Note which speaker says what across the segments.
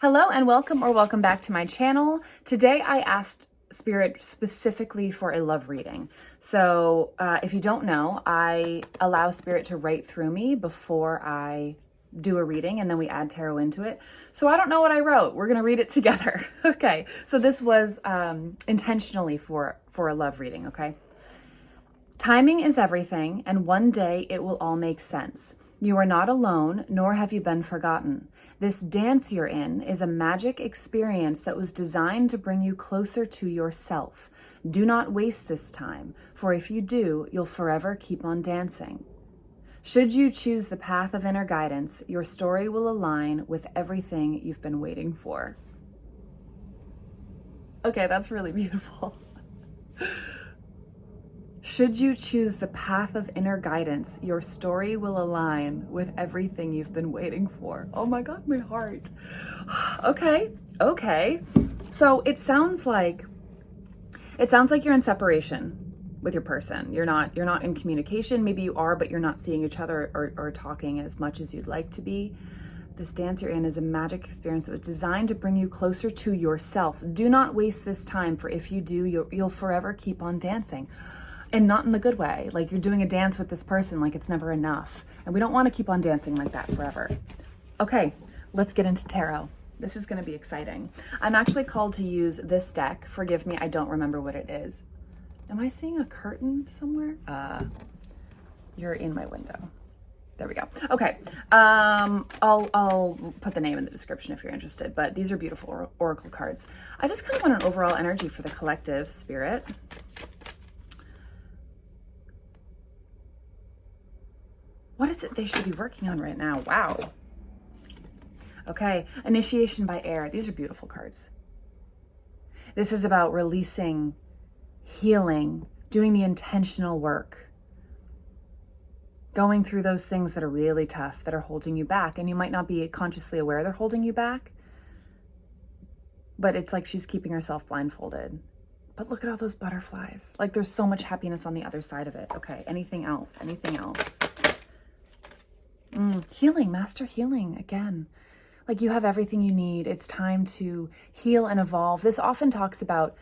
Speaker 1: Hello and welcome back to my channel. Today I asked Spirit specifically for a love reading. So if you don't know, I allow Spirit to write through me before I do a reading, and then we add tarot into it. So I don't know what I wrote. We're gonna read it together. Okay, so this was intentionally for a love reading, okay? Timing is everything, and one day it will all make sense. You are not alone, nor have you been forgotten. This dance you're in is a magic experience that was designed to bring you closer to yourself. Do not waste this time, for if you do, you'll forever keep on dancing. Should you choose the path of inner guidance, your story will align with everything you've been waiting for. Okay, that's really beautiful. Should you choose the path of inner guidance, your story will align with everything you've been waiting for. Oh my God, my heart. Okay. So it sounds like you're in separation with your person. You're not in communication. Maybe you are, but you're not seeing each other or talking as much as you'd like to be. This dance you're in is a magic experience that was designed to bring you closer to yourself. Do not waste this time, for if you do, you'll forever keep on dancing. And not in the good way, like you're doing a dance with this person like it's never enough. And we don't want to keep on dancing like that forever. Okay, let's get into tarot. This is going to be exciting. I'm actually called to use this deck. Forgive me, I don't remember what it is. Am I seeing a curtain somewhere? You're in my window. There we go. Okay, I'll put the name in the description if you're interested, but these are beautiful oracle cards. I just kind of want an overall energy for the collective, Spirit. What is it they should be working on right now? Wow. Okay, initiation by air. These are beautiful cards. This is about releasing, healing, doing the intentional work, going through those things that are really tough, that are holding you back. And you might not be consciously aware they're holding you back, but it's like she's keeping herself blindfolded. But look at all those butterflies. Like there's so much happiness on the other side of it. Okay, anything else? Anything else? Healing, master healing again. Like you have everything you need. It's time to heal and evolve. This often talks about,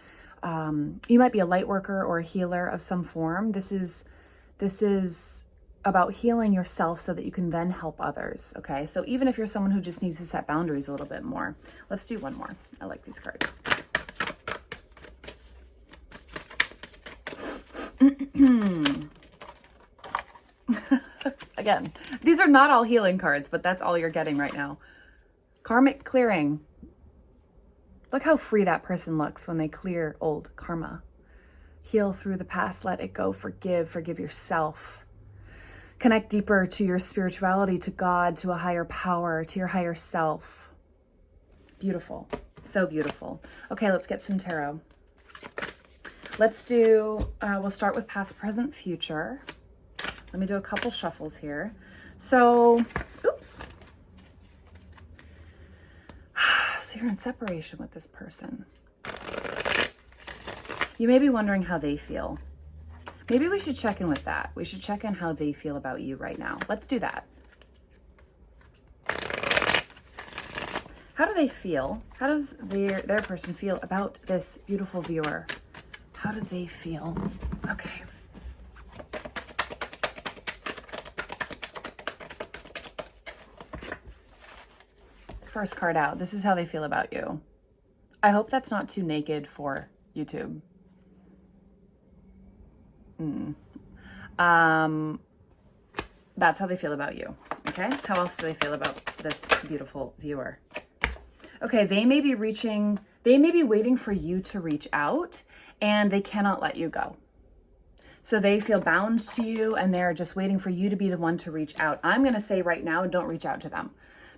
Speaker 1: you might be a light worker or a healer of some form. This is about healing yourself so that you can then help others. Okay. So even if you're someone who just needs to set boundaries a little bit more, let's do one more. I like these cards. Again, these are not all healing cards, but that's all you're getting right now. Karmic clearing. Look how free that person looks when they clear old karma. Heal through the past, let it go, forgive yourself. Connect deeper to your spirituality, to God, to a higher power, to your higher self. Beautiful, so beautiful. Okay, let's get some tarot. Let's do, we'll start with past, present, future. Let me do a couple shuffles here. So, oops. So you're in separation with this person. You may be wondering how they feel. Maybe we should check in with that. We should check in how they feel about you right now. Let's do that. How do they feel? How does their person feel about this beautiful viewer? How do they feel? Okay. First card out. This is how they feel about you. I hope that's not too naked for YouTube. That's how they feel about you. Okay. How else do they feel about this beautiful viewer? Okay. They may be waiting for you to reach out, and they cannot let you go. So they feel bound to you, and they're just waiting for you to be the one to reach out. I'm going to say right now, don't reach out to them.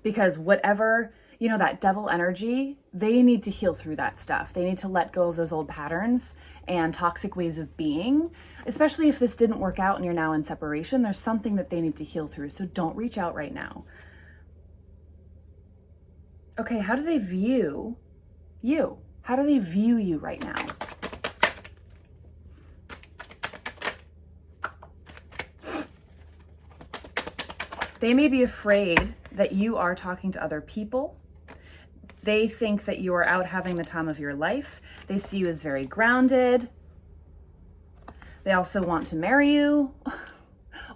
Speaker 1: Because whatever, that devil energy, they need to heal through that stuff. They need to let go of those old patterns and toxic ways of being, especially if this didn't work out and you're now in separation. There's something that they need to heal through. So don't reach out right now. Okay, how do they view you? How do they view you right now? They may be afraid that you are talking to other people. They think that you are out having the time of your life. They see you as very grounded. They also want to marry you,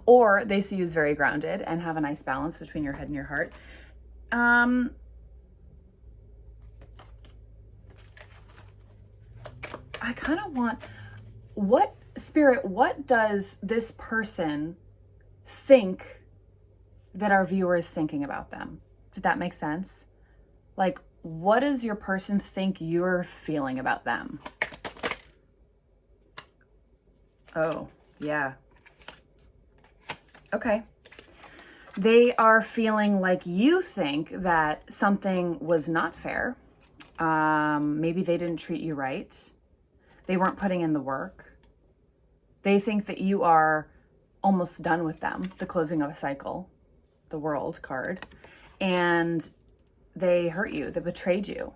Speaker 1: or they see you as very grounded and have a nice balance between your head and your heart. I kind of want, what does this person think that our viewer is thinking about them? Did that make sense? Like, what does your person think you're feeling about them? Oh, yeah. Okay. They are feeling like you think that something was not fair. Maybe they didn't treat you right. They weren't putting in the work. They think that you are almost done with them, the closing of a cycle, the World card, and they hurt you, they betrayed you.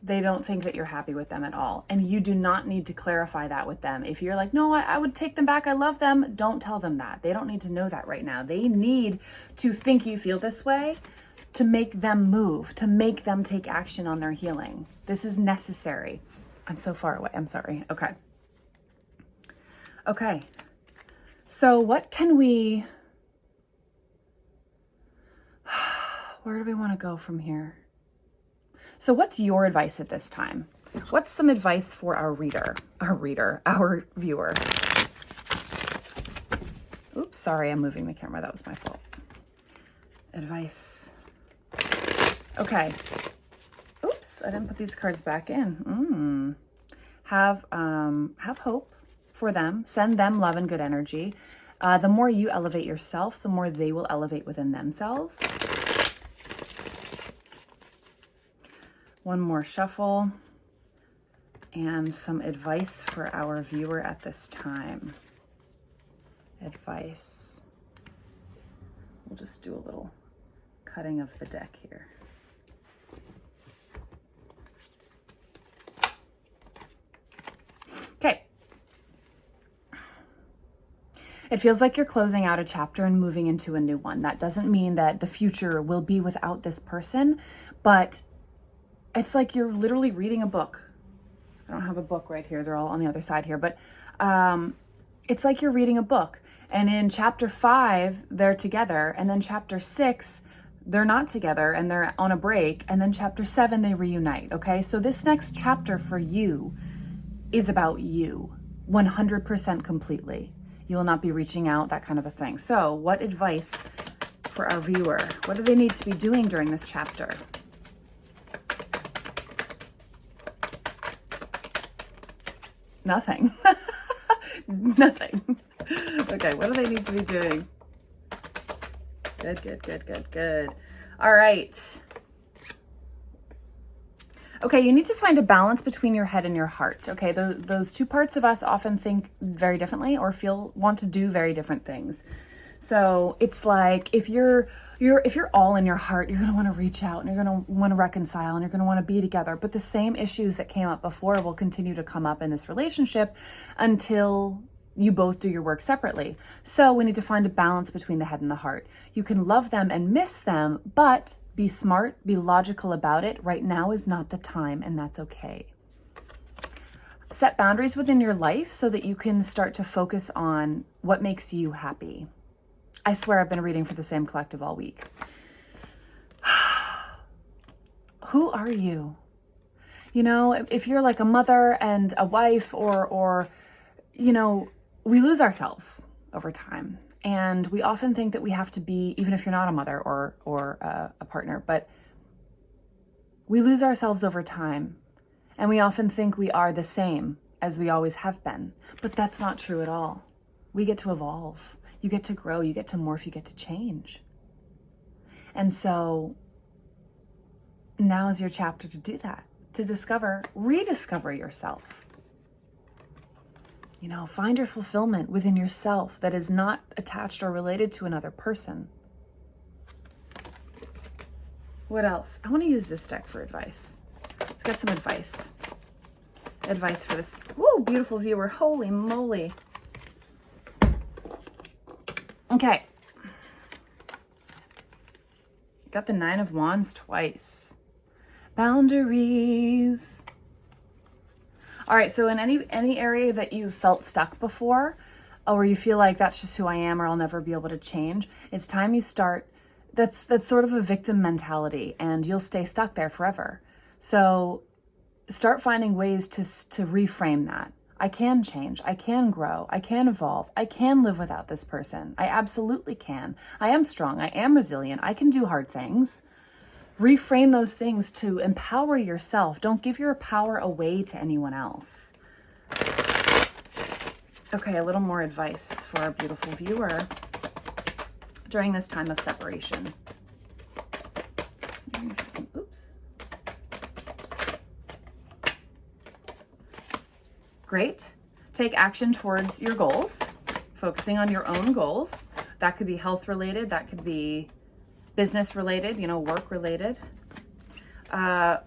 Speaker 1: They don't think that you're happy with them at all. And you do not need to clarify that with them. If you're like, no, I would take them back, I love them, don't tell them that. They don't need to know that right now. They need to think you feel this way to make them move, to make them take action on their healing. This is necessary. I'm so far away. I'm sorry. Okay. Okay. So what can we, where do we want to go from here? So what's your advice at this time? What's some advice for our viewer? Oops, sorry, I'm moving the camera. That was my fault. Advice. Okay. Oops, I didn't put these cards back in. Have hope for them. Send them love and good energy. The more you elevate yourself, the more they will elevate within themselves. One more shuffle. And some advice for our viewer at this time. Advice. We'll just do a little cutting of the deck here. Okay. It feels like you're closing out a chapter and moving into a new one. That doesn't mean that the future will be without this person, but it's like you're literally reading a book. I don't have a book right here. They're all on the other side here, but it's like you're reading a book. And in chapter 5, they're together. And then chapter 6, they're not together and they're on a break. And then chapter 7, they reunite. Okay. So this next chapter for you is about you 100% completely. You will not be reaching out, that kind of a thing. So what advice for our viewer? What do they need to be doing during this chapter? Nothing. Nothing. Okay, what do they need to be doing? Good, good, good, good, good. All right. Okay, you need to find a balance between your head and your heart. Okay, those two parts of us often think very differently or want to do very different things. So it's like if you're all in your heart, you're going to want to reach out and you're going to want to reconcile and you're going to want to be together. But the same issues that came up before will continue to come up in this relationship until you both do your work separately. So we need to find a balance between the head and the heart. You can love them and miss them, but be smart, be logical about it. Right now is not the time, and that's okay. Set boundaries within your life so that you can start to focus on what makes you happy. I swear I've been reading for the same collective all week. Who are you? You know, if you're like a mother and a wife or you know, we lose ourselves over time. And we often think that we have to be, even if you're not a mother or a partner, but we lose ourselves over time. And we often think we are the same as we always have been. But that's not true at all. We get to evolve. You get to grow, you get to morph, you get to change. And so now is your chapter to do that, to rediscover yourself. You know, find your fulfillment within yourself that is not attached or related to another person. What else? I want to use this deck for advice. Let's get some advice. Advice for this, woo, beautiful viewer. Holy moly. Okay. Got the Nine of Wands twice. Boundaries. All right, so in any area that you felt stuck before, or you feel like that's just who I am or I'll never be able to change, it's time you start. That's sort of a victim mentality, and you'll stay stuck there forever. So start finding ways to reframe that. I can change, I can grow, I can evolve, I can live without this person. I absolutely can. I am strong, I am resilient, I can do hard things. Reframe those things to empower yourself. Don't give your power away to anyone else. Okay, a little more advice for our beautiful viewer during this time of separation. Oops. Great. Take action towards your goals, focusing on your own goals. That could be health related, that could be business related, work related. What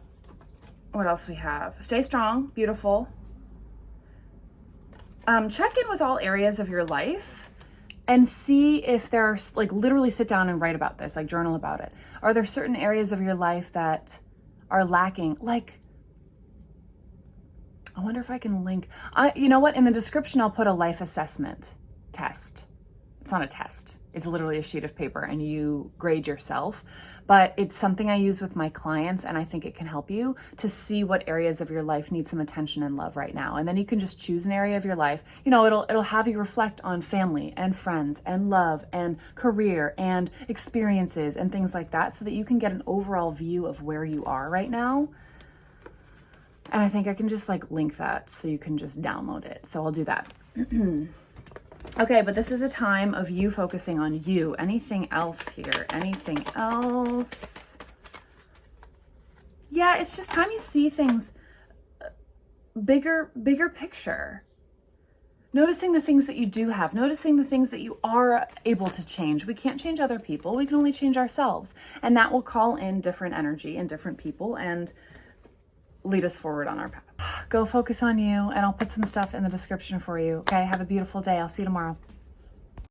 Speaker 1: else we have? Stay strong, beautiful. Check in with all areas of your life and see if there's, literally sit down and write about this, journal about it. Are there certain areas of your life that are lacking? I wonder if I can link. You know what? In the description, I'll put a life assessment test. It's not a test. It's literally a sheet of paper and you grade yourself. But it's something I use with my clients, and I think it can help you to see what areas of your life need some attention and love right now. And then you can just choose an area of your life. It'll have you reflect on family and friends and love and career and experiences and things like that, so that you can get an overall view of where you are right now. And I think I can just link that so you can just download it. So I'll do that. Okay, but this is a time of you focusing on you. Anything else here? Anything else? Yeah, it's just time you see things bigger picture. Noticing the things that you do have, noticing the things that you are able to change. We can't change other people. We can only change ourselves. And that will call in different energy and different people and lead us forward on our path. Go focus on you, and I'll put some stuff in the description for you. Okay, have a beautiful day. I'll see you tomorrow.